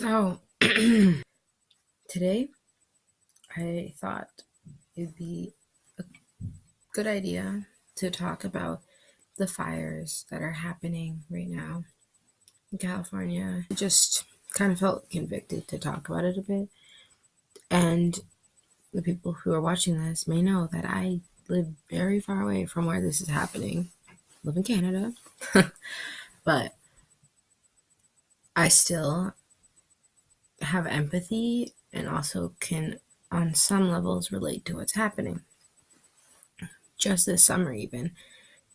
So today I thought it'd be a good idea to talk about the fires that are happening right now in California. I just kind of felt convicted to talk about it a bit. And the people who are watching this may know that I live very far away from where this is happening. I live in Canada. But I still have empathy and also can, on some levels, relate to what's happening. Just this summer, even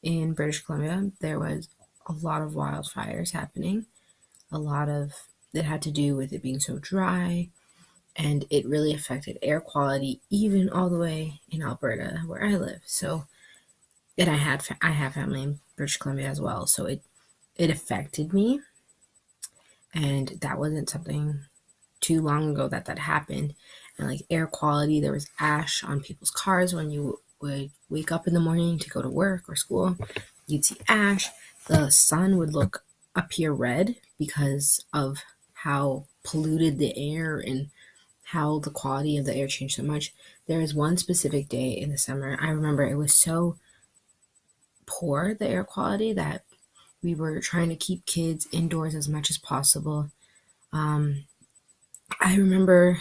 in British Columbia, there was a lot of wildfires happening. A lot of it had to do with it being so dry, and it really affected air quality, even all the way in Alberta, where I live. So, and I have family in British Columbia as well, so it affected me, and that wasn't something too long ago that happened. And like air quality, there was ash on people's cars when you would wake up in the morning to go to work or school. You'd see ash. The sun would appear red because of how polluted the air and how the quality of the air changed so much. There was one specific day in the summer, I remember it was so poor, the air quality, that we were trying to keep kids indoors as much as possible. I remember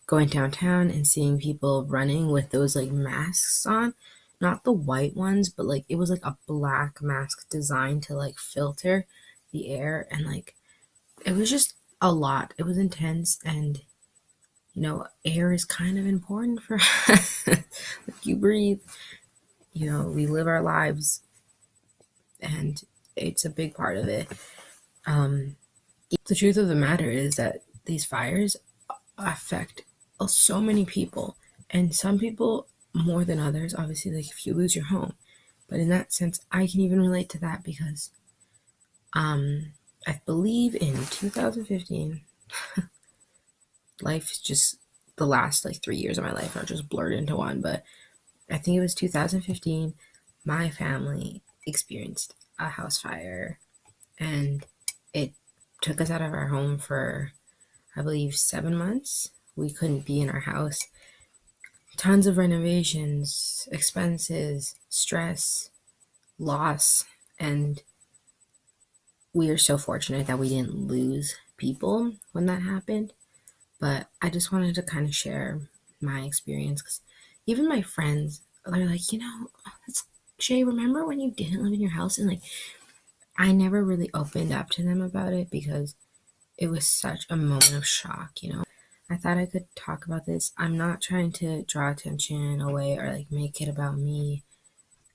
going downtown and seeing people running with those like masks on, not the white ones, but like it was like a black mask designed to like filter the air, and like it was just a lot. It was intense, and air is kind of important for like you breathe, we live our lives, and it's a big part of it. The truth of the matter is that these fires affect so many people, and some people more than others, obviously, like if you lose your home. But in that sense, I can even relate to that because I believe in 2015 life just, the last like 3 years of my life are just blurred into one, but I think it was 2015 my family experienced a house fire, and it took us out of our home for, I believe, 7 months. We couldn't be in our house. Tons of renovations, expenses, stress, loss, and we are so fortunate that we didn't lose people when that happened. But I just wanted to kind of share my experience, because even my friends are like, Shae, remember when you didn't live in your house? And like, I never really opened up to them about it because it was such a moment of shock, I thought I could talk about this. I'm not trying to draw attention away or like make it about me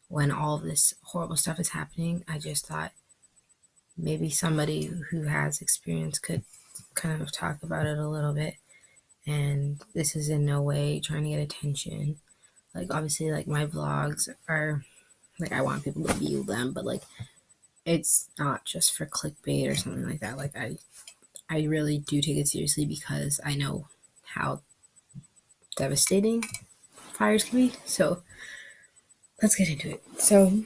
when all this horrible stuff is happening. I just thought maybe somebody who has experience could kind of talk about it a little bit. And this is in no way trying to get attention. Like, obviously, like my vlogs are like, I want people to view them, but like it's not just for clickbait or something like that. Like I really do take it seriously because I know how devastating fires can be. So let's get into it. So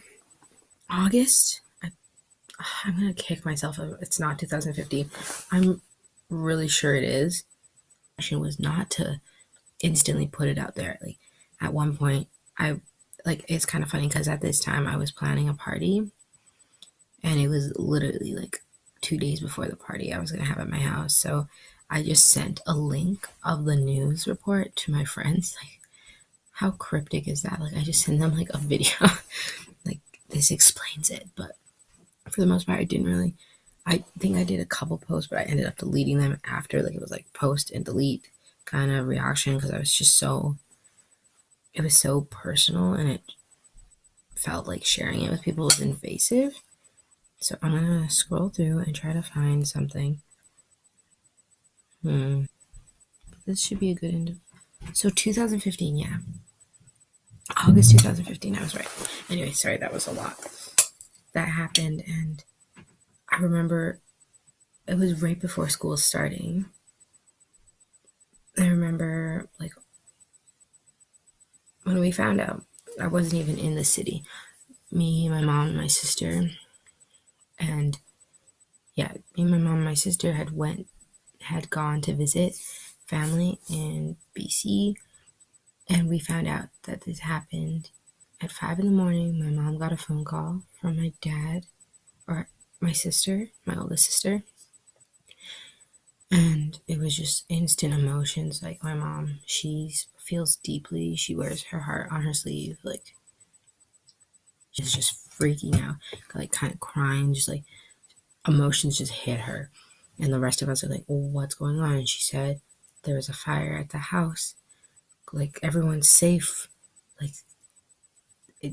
August, I'm gonna kick myself if it's not 2015. I'm really sure it is. The question was not to instantly put it out there. Like at one point, it's kind of funny because at this time I was planning a party, and it was literally like 2 days before the party I was gonna have at my house. So I just sent a link of the news report to my friends. Like, how cryptic is that? Like, I just sent them like a video. Like, this explains it. But for the most part, I didn't really. I think I did a couple posts, but I ended up deleting them after. Like, it was like post and delete kind of reaction because I was just it was so personal, and it felt like sharing it with people was invasive. So I'm gonna scroll through and try to find something. This should be a good end. So 2015, yeah. August 2015, I was right. Anyway, sorry, that was a lot. That happened, and I remember it was right before school starting. I remember, like, when we found out, I wasn't even in the city. Me, my mom, and my sister, and yeah, me, my mom, and my sister had went had gone to visit family in BC, and we found out that this happened at 5 in the morning. My mom got a phone call from my dad, or my sister, my oldest sister, and it was just instant emotions. Like, my mom, she feels deeply. She wears her heart on her sleeve. Like, she's just freaking out, like kind of crying, just like emotions just hit her. And the rest of us are like, well, what's going on? And she said there was a fire at the house. Like, everyone's safe. Like,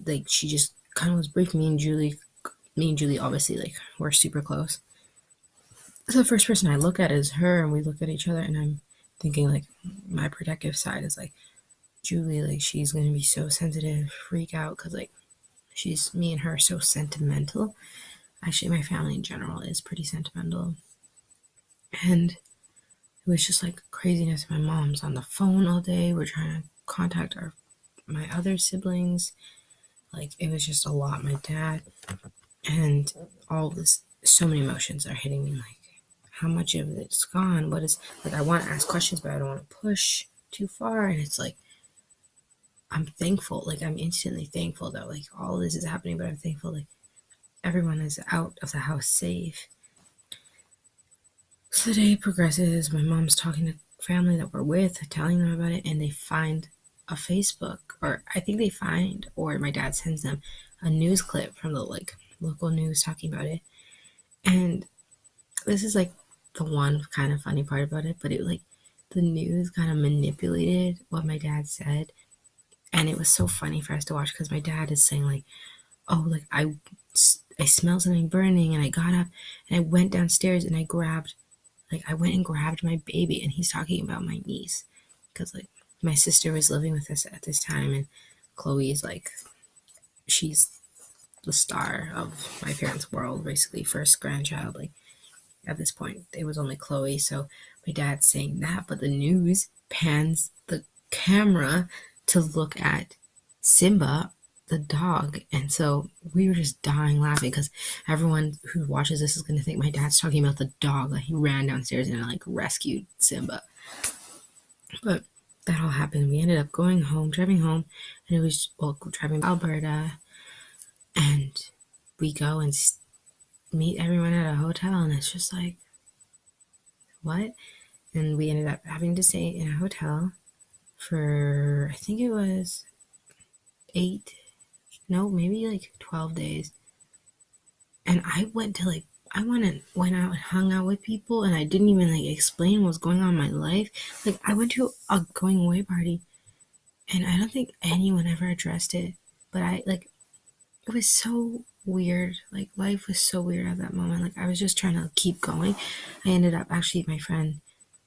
like she just kind of was briefing me and Julie obviously, like, we're super close. So the first person I look at is her, and we look at each other, and I'm thinking, like, my protective side is like, Julie, like, she's gonna be so sensitive, freak out, because, like, me and her are so sentimental. Actually, my family in general is pretty sentimental. And it was just like craziness. My mom's on the phone all day. We're trying to contact my other siblings. Like, it was just a lot. My dad, and all this, so many emotions are hitting me. Like, how much of it's gone? What is, like, I want to ask questions, but I don't want to push too far. And it's like, I'm thankful. Like, I'm instantly thankful that, like, all this is happening, but I'm thankful, like, everyone is out of the house safe. So the day progresses. My mom's talking to family that we're with, telling them about it, and they find a Facebook, or I think they find, or my dad sends them a news clip from the, like, local news talking about it. And this is, like, the one kind of funny part about it, but it, like, the news kind of manipulated what my dad said, and it was so funny for us to watch, because my dad is saying, like, oh, like, I smelled something burning, and I got up and I went downstairs and I went and grabbed my baby. And he's talking about my niece, because, like, my sister was living with us at this time, and Chloe is, like, she's the star of my parents' world, basically, first grandchild. Like, at this point, it was only Chloe. So my dad's saying that, but the news pans the camera to look at Simba, the dog. And so we were just dying laughing, because everyone who watches this is going to think my dad's talking about the dog. Like, he ran downstairs and, like, rescued Simba. But that all happened. We ended up going home, driving home, and it was, well, driving to Alberta, and we go and meet everyone at a hotel, and it's just like, what? And we ended up having to stay in a hotel for, I think it was maybe like 12 days. And I went out and hung out with people, and I didn't even, like, explain what's going on in my life. Like, I went to a going away party, and I don't think anyone ever addressed it. But it was so weird. Like, life was so weird at that moment. Like, I was just trying to keep going. I ended up, actually, my friend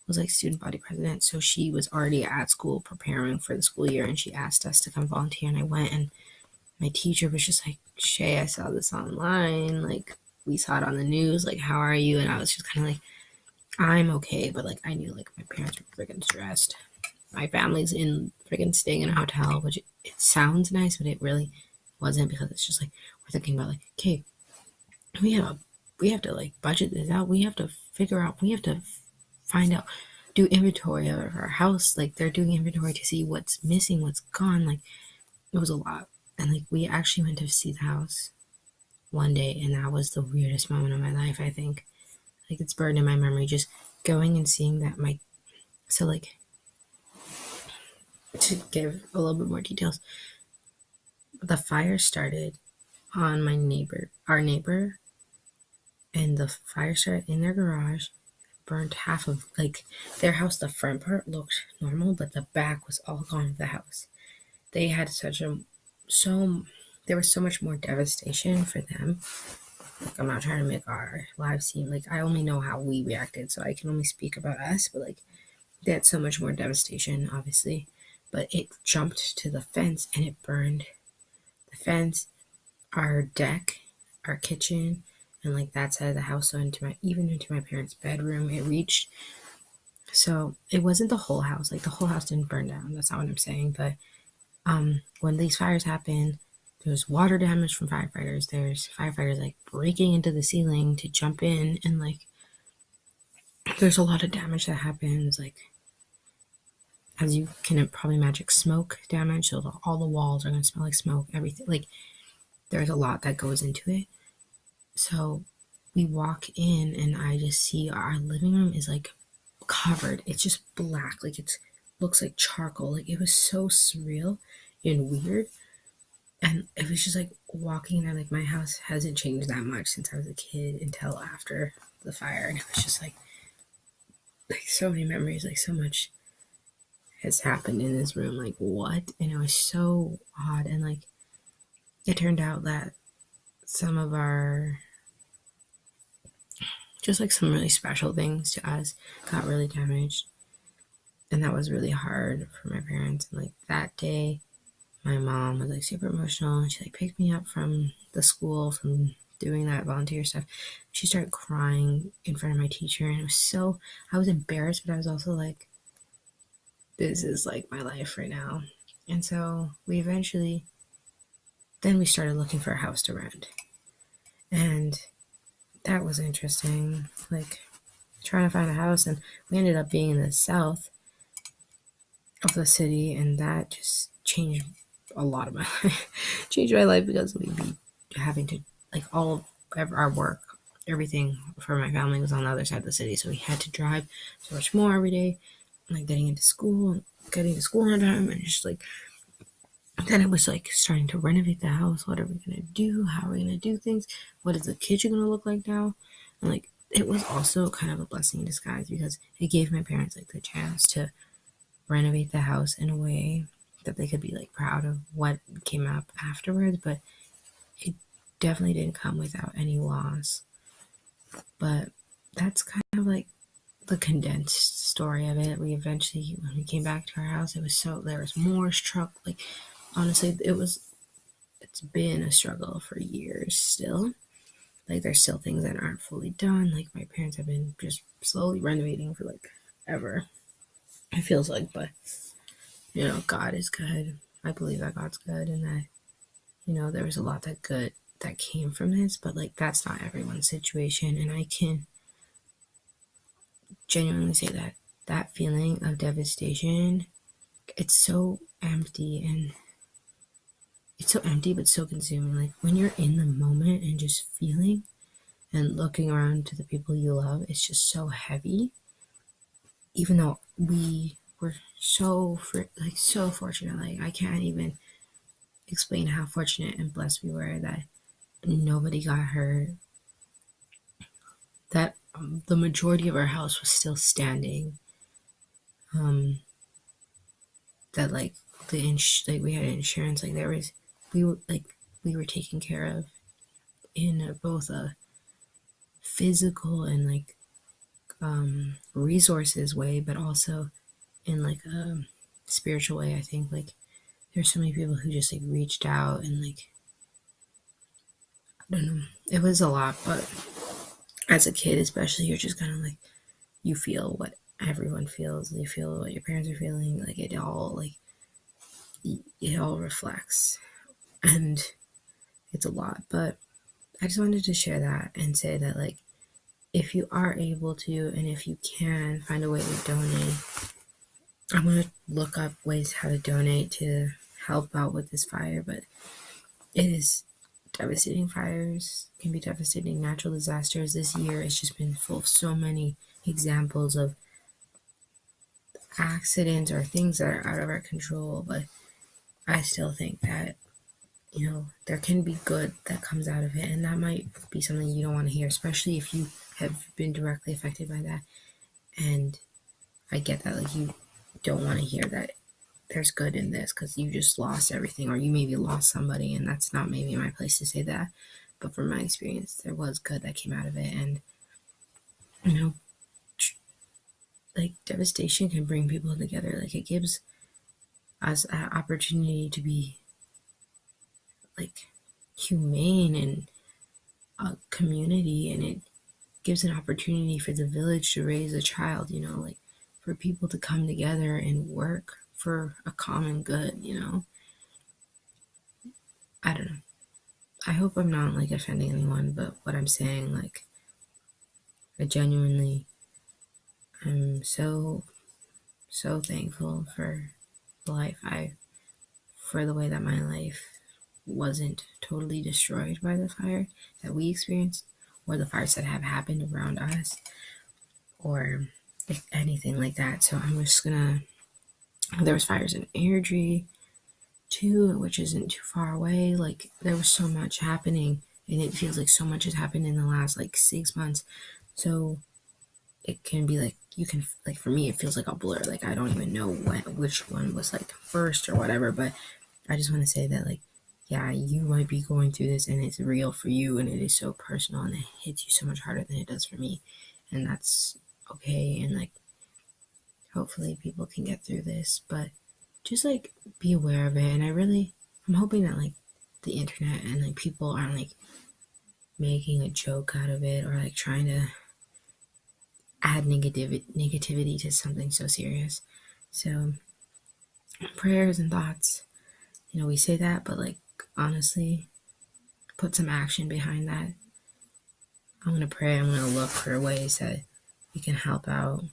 was, like, student body president, so she was already at school preparing for the school year, and she asked us to come volunteer, and I went, and my teacher was just like, Shae, I saw this online, like, we saw it on the news, like, how are you? And I was just kind of like, I'm okay, but, like, I knew, like, my parents were freaking stressed. My family's in freaking staying in a hotel, which it sounds nice, but it really wasn't, because it's just like, we're thinking about, like, okay, we have to, like, budget this out. We have to find out, do inventory of our house. Like, they're doing inventory to see what's missing, what's gone. Like, it was a lot. And, like, we actually went to see the house one day, and that was the weirdest moment of my life, I think. Like, it's burned in my memory, just going and seeing that so, like, to give a little bit more details, the fire started on our neighbor, and the fire started in their garage, burned half of, like, their house. The front part looked normal, but the back was all gone of the house. They had there was so much more devastation for them. Like, I'm not trying to make our lives seem, like, I only know how we reacted, so I can only speak about us, but, like, they had so much more devastation, obviously. But it jumped to the fence, and it burned the fence, our deck, our kitchen, and, like, that side of the house, so even into my parents' bedroom it reached. So it wasn't the whole house. Like, the whole house didn't burn down. That's not what I'm saying. But when these fires happen, there's water damage from firefighters. There's firefighters, like, breaking into the ceiling to jump in, and, like, there's a lot of damage that happens, like, as you can probably imagine, smoke damage. So all the walls are going to smell like smoke, everything. Like, there's a lot that goes into it. So we walk in, and I just see our living room is like covered. It's just black. Like, it looks like charcoal. Like, it was so surreal and weird. And it was just like walking in there, like, my house hasn't changed that much since I was a kid until after the fire. And it was just like so many memories, like so much has happened in this room. Like, what? And it was so odd. And like, it turned out that some of our, just like some really special things to us got really damaged. And that was really hard for my parents. And like, that day, my mom was like super emotional, and she like picked me up from the school from doing that volunteer stuff. She started crying in front of my teacher, and it was so, I was embarrassed, but I was also like, this is like my life right now. And so we eventually, then we started looking for a house to rent. And that was interesting, like trying to find a house. And we ended up being in the south of the city, and that just changed a lot of my life. Changed my life because we'd be having to, like, all of our work, everything for my family was on the other side of the city, so we had to drive so much more every day, like getting into school and getting to school on time, and just like, then it was like starting to renovate the house. What are we gonna do? How are we gonna do things? What is the kitchen gonna look like now? And like, it was also kind of a blessing in disguise because it gave my parents like the chance to renovate the house in a way that they could be like proud of what came up afterwards. But it definitely didn't come without any loss. But that's kind of like the condensed story of it. We eventually, when we came back to our house, it was so, there was more struggle. Like, honestly, it's been a struggle for years still. Like, there's still things that aren't fully done. Like, my parents have been just slowly renovating for like ever, it feels like. But God is good. I believe that God's good, and that there was a lot that good that came from this. But like, that's not everyone's situation, and I can genuinely say that that feeling of devastation, it's so empty, and it's so empty but so consuming. Like, when you're in the moment and just feeling and looking around to the people you love, it's just so heavy. Even though we were so fortunate, like, I can't even explain how fortunate and blessed we were that nobody got hurt, that the majority of our house was still standing, that like like we had insurance, like there was, we were taken care of in both a physical and like resources way, but also in like a spiritual way. I think like there's so many people who just like reached out, and like, I don't know, it was a lot. But as a kid especially, you're just kind of like, you feel what everyone feels, you feel what your parents are feeling, like it all reflects, and it's a lot. But I just wanted to share that and say that, like, if you are able to, and if you can find a way to donate, I'm going to look up ways how to donate to help out with this fire. But it is devastating. Fires can be devastating. Natural disasters this year has just been full of so many examples of accidents or things that are out of our control. But I still think that, there can be good that comes out of it. And that might be something you don't want to hear, especially if you have been directly affected by that. And I get that, like, you don't want to hear that there's good in this because you just lost everything, or you maybe lost somebody, and that's not maybe my place to say that. But from my experience, there was good that came out of it. And, you know, like, devastation can bring people together. Like, it gives us an opportunity to be, like, humane and a community, and it gives an opportunity for the village to raise a child, like, for people to come together and work for a common good. I don't know. I hope I'm not like offending anyone, but what I'm saying, like, I genuinely I'm so thankful for the life for the way that my life wasn't totally destroyed by the fire that we experienced, or the fires that have happened around us, or anything like that. So I'm just gonna. There was fires in Airdrie too, which isn't too far away. Like there was so much happening, and it feels like so much has happened in the last like 6 months. So it can be like you can like for me it feels like a blur. Like I don't even know which one was like first or whatever. But I just want to say that like yeah, you might be going through this and it's real for you and it is so personal and it hits you so much harder than it does for me, and that's okay. And like hopefully people can get through this, but just like be aware of it. And I'm hoping that like the internet and like people aren't like making a joke out of it or like trying to add negativity to something so serious. So prayers and thoughts, we say that, but like honestly, put some action behind that. I'm gonna pray. I'm gonna look for ways that we can help out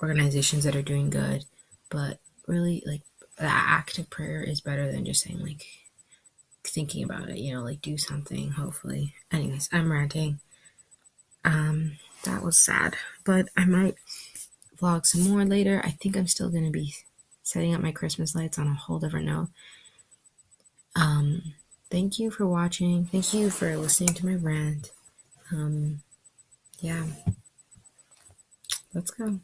organizations that are doing good, but really like the act of prayer is better than just saying like thinking about it, like do something, hopefully. Anyways, I'm ranting. That was sad, but I might vlog some more later. I think I'm still gonna be setting up my Christmas lights on a whole different note. Thank you for watching. Thank you for listening to my rant. Yeah, let's go.